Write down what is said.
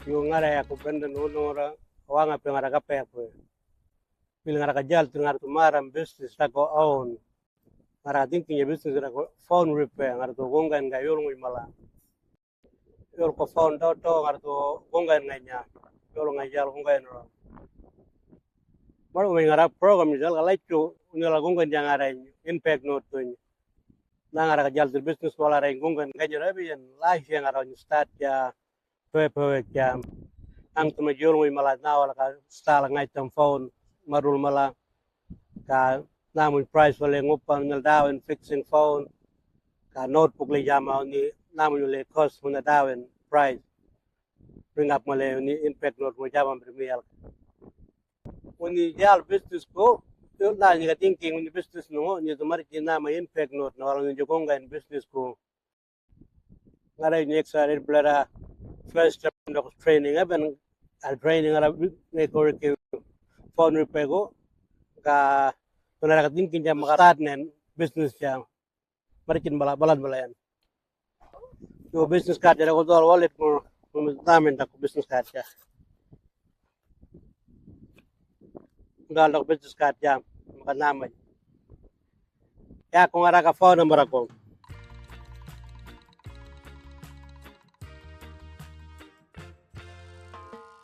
yung ngara ya ko benda no ora wanga pe ngara kape ko pil ngara ka jal ngara tumaram business ta ko own ngara thinking ya business ra ko phone repair ngara to gonga nga yol ngui mala yol ko phone to ngara to gonga nga nya yol nga jal gonga no baru ngara program jal ka laichu ngala gonga ngara impact note to na ngara ka jal business wala ra gonga nga jara bi life yang ngara start ya pepe ya ang tumajul mo mala na wala ka stala ngay tam phone marul mala ka namun price wala ngupan ng dawin fixing phone ka notebook le jama ni namun le cost mo na dawin price bring up mo le ni impact note mo jama premier uni jal business ko yun na ni thinking ni business no ni tumari na may impact note na wala ni jokonga in business ko ngaray ni extra blara first step of training even al training ara ne ko ke phone repair ko ka tunara ka thinking jam makarat nen business jam marikin balad balayan yo business card jara ko dol wallet ko tamen ta ko business card ya dal ko business card jam makanamay ya kung ara ka phone number ako